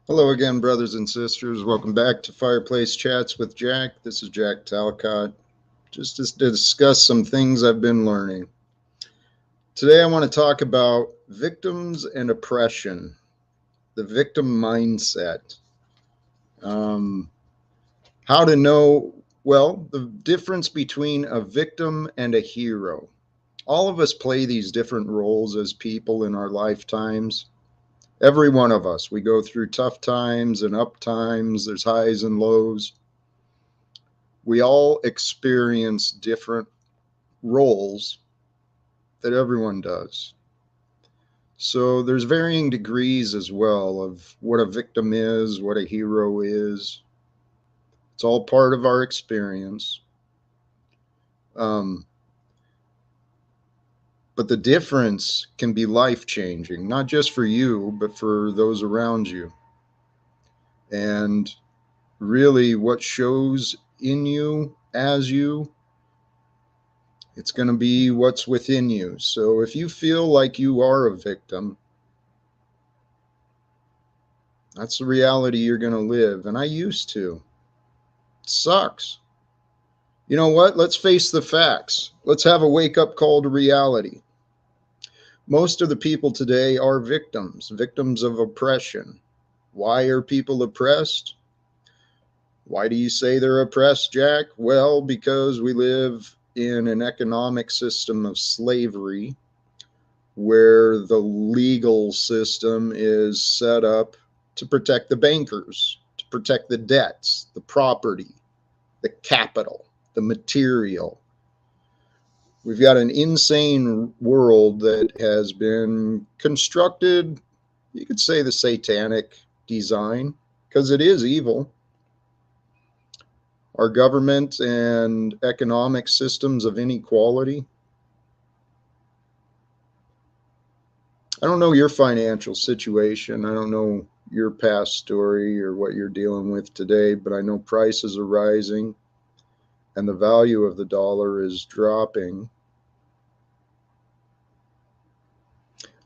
Hello again, brothers and sisters. Welcome back to Fireplace Chats with Jack. This is Jack Talcott, just to discuss some things I've been learning. Today, I want to talk about victims and oppression, the victim mindset. Um, how to know, well, the difference between a victim and a hero. All of us play these different roles as people in our lifetimes. Every one of us. We go through tough times and up times, there's highs and lows. We all experience different roles that everyone does. So there's varying degrees as well of what a victim is, what a hero is. It's all part of our experience. Um, but the difference can be life changing, not just for you, but for those around you. And really, what shows in you as you, it's going to be what's within you. So if you feel like you are a victim, that's the reality you're going to live. And I used to. It sucks. You know what? Let's face the facts. Let's have a wake up call to reality. Most of the people today are victims, victims of oppression. Why are people oppressed? Why do you say they're oppressed, Jack? Well, because we live in an economic system of slavery where the legal system is set up to protect the bankers, to protect the debts, the property, the capital, the material. We've got an insane world that has been constructed, you could say the satanic design, because it is evil. Our government and economic systems of inequality. I don't know your financial situation. I don't know your past story or what you're dealing with today, but I know prices are rising and the value of the dollar is dropping.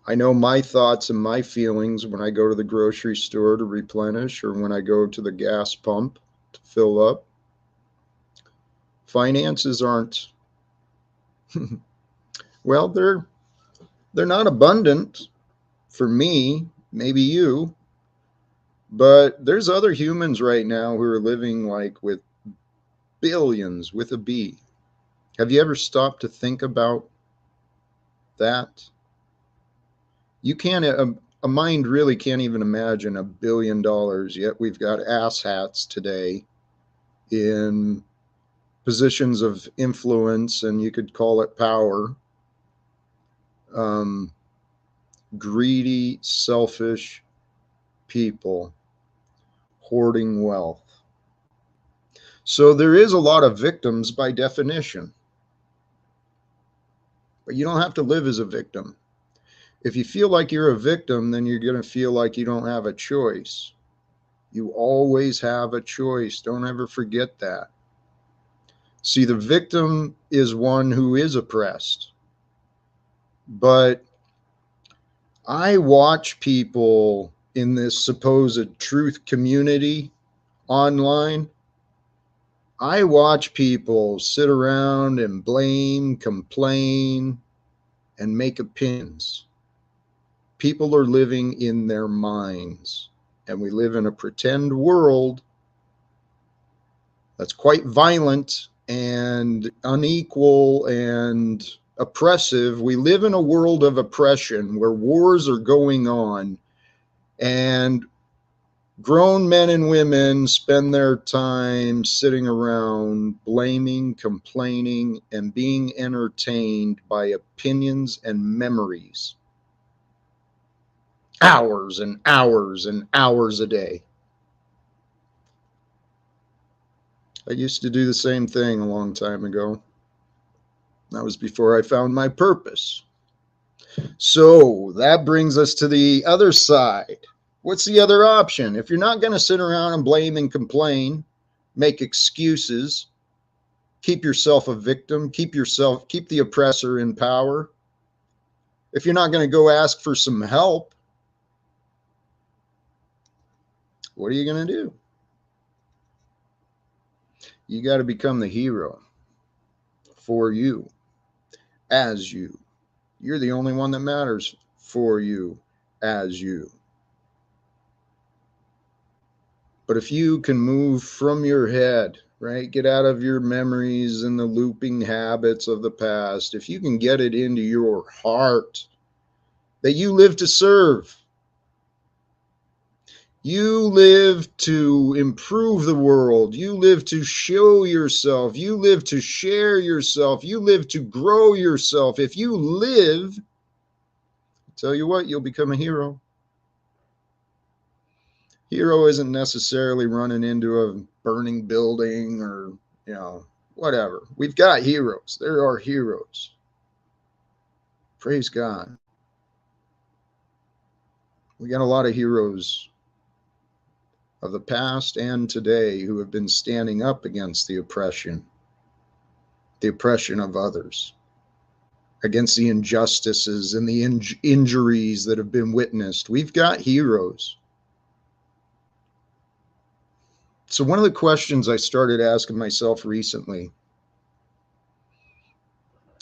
I know my thoughts and my feelings when I go to the grocery store to replenish or when I go to the gas pump to fill up. Finances aren't well, they're not abundant for me, maybe you, but there's other humans right now who are living like with billions with a B. Have you ever stopped to think about that? You can't, a mind really can't even imagine $1 billion, yet we've got asshats today in positions of influence, and you could call it power. Um, Greedy, selfish people hoarding wealth. So there is a lot of victims by definition, but you don't have to live as a victim. If you feel like you're a victim, then you're going to feel like you don't have a choice. You always have a choice. Don't ever forget that. See, the victim is one who is oppressed. But I watch people in this supposed truth community online. I watch people sit around and blame, complain, and make opinions. People are living in their minds, and we live in a pretend world that's quite violent and unequal and oppressive. We live in a world of oppression where wars are going on, and grown men and women spend their time sitting around blaming, complaining, and being entertained by opinions and memories. Hours and hours and hours a day. I used to do the same thing a long time ago. That was before I found my purpose. So that brings us to the other side. What's the other option? If you're not going to sit around and blame and complain, make excuses, keep yourself a victim, keep the oppressor in power. If you're not going to go ask for some help, what are you going to do? You got to become the hero for you, as you. You're the only one that matters for you, as you. But if you can move from your head, right, get out of your memories and the looping habits of the past, if you can get it into your heart that you live to serve, you live to improve the world, you live to show yourself, you live to share yourself, you live to grow yourself. If you live, I tell you what, you'll become a hero. Hero isn't necessarily running into a burning building or, whatever. We've got heroes. There are heroes. Praise God. We got a lot of heroes of the past and today who have been standing up against the oppression of others, against the injustices and the injuries that have been witnessed. We've got heroes. So one of the questions I started asking myself recently,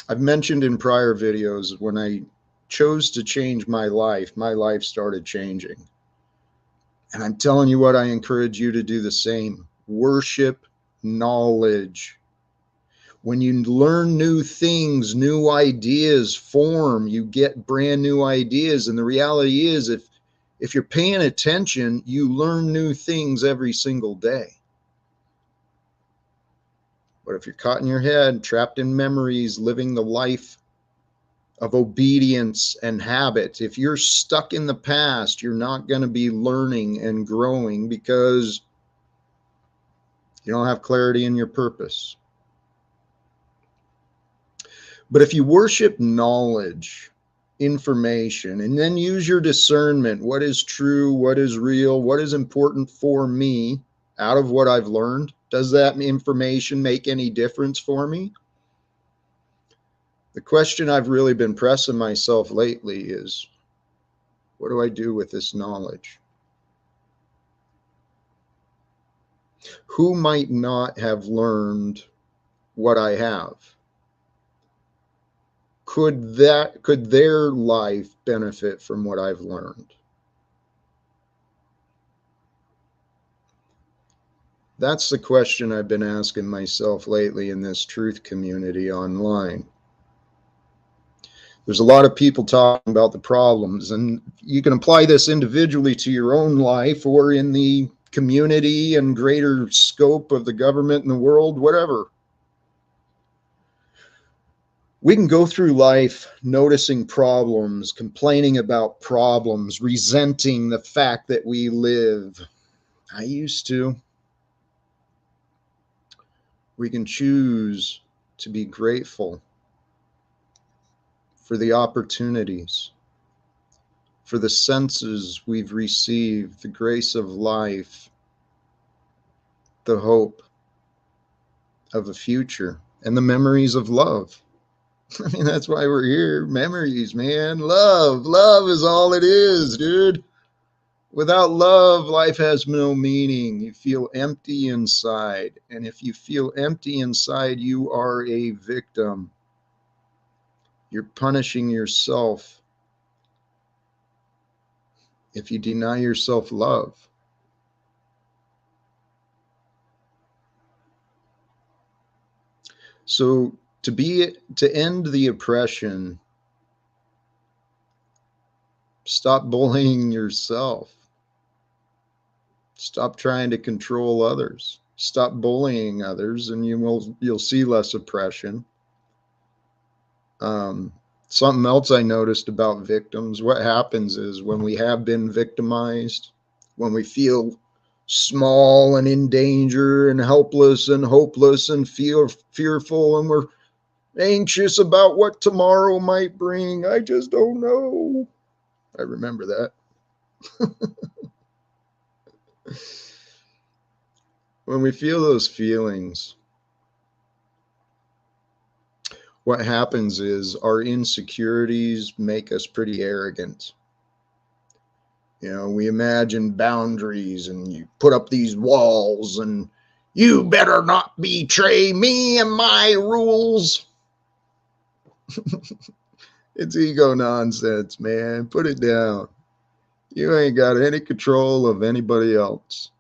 I've mentioned in prior videos, when I chose to change my life started changing. And I'm telling you what, I encourage you to do the same. Worship knowledge. When you learn new things, new ideas form, you get brand new ideas. And the reality is, if you're paying attention, you learn new things every single day. But if you're caught in your head, trapped in memories, living the life of obedience and habit, if you're stuck in the past, you're not going to be learning and growing because you don't have clarity in your purpose. But if you worship knowledge, information, and then use your discernment, what is true, what is real, what is important for me out of what I've learned, does that information make any difference for me? The question I've really been pressing myself lately is, what do I do with this knowledge? Who might not have learned what I have? Could their life benefit from what I've learned? That's the question I've been asking myself lately in this truth community online. There's a lot of people talking about the problems, and you can apply this individually to your own life or in the community and greater scope of the government and the world, whatever. We can go through life noticing problems, complaining about problems, resenting the fact that we live. I used to. We can choose to be grateful for the opportunities, for the senses we've received, the grace of life, the hope of a future, and the memories of love. I mean, that's why we're here. Memories, man. Love is all it is, dude. Without love, life has no meaning. You feel empty inside. And if you feel empty inside, you are a victim. You're punishing yourself if you deny yourself love. So to end the oppression, stop bullying yourself. Stop trying to control others. Stop bullying others, and you'll see less oppression. Something else I noticed about victims, what happens is when we have been victimized, when we feel small and in danger and helpless and hopeless and feel fearful and we're anxious about what tomorrow might bring, I just don't know. I remember that. When we feel those feelings, what happens is our insecurities make us pretty arrogant. You know, we imagine boundaries and you put up these walls and you better not betray me and my rules. It's ego nonsense, man. Put it down. You ain't got any control of anybody else.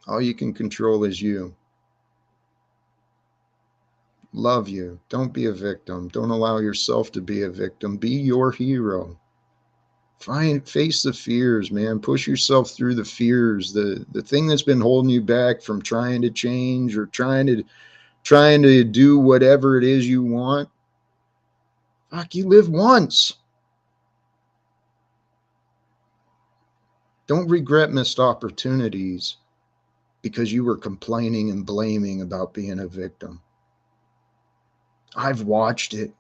All you can control is you. Love you. Don't be a victim. Don't allow yourself to be a victim. Be your hero. Face the fears, man. Push yourself through the fears. The thing that's been holding you back from trying to change or trying to do whatever it is you want. Fuck, you live once. Don't regret missed opportunities because you were complaining and blaming about being a victim. I've watched it.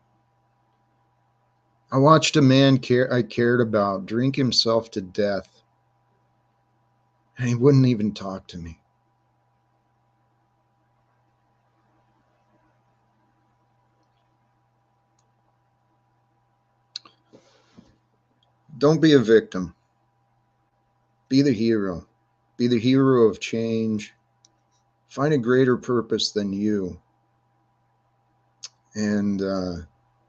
I watched a man I cared about drink himself to death, and he wouldn't even talk to me. Don't be a victim. Be the hero. Be the hero of change. Find a greater purpose than you. And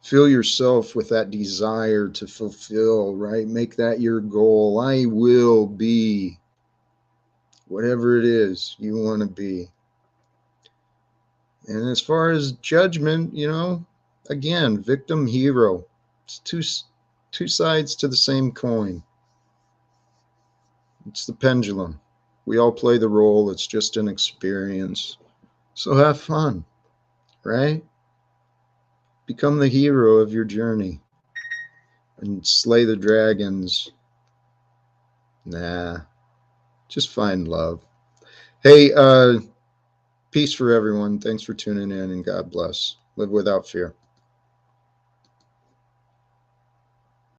fill yourself with that desire to fulfill, right? Make that your goal. I will be whatever it is you want to be. And as far as judgment, you know, again, victim, hero. It's two sides to the same coin. It's the pendulum. We all play the role. It's just an experience. So have fun, right? Become the hero of your journey and slay the dragons. Nah, just find love. Hey, peace for everyone. Thanks for tuning in, and God bless. Live without fear.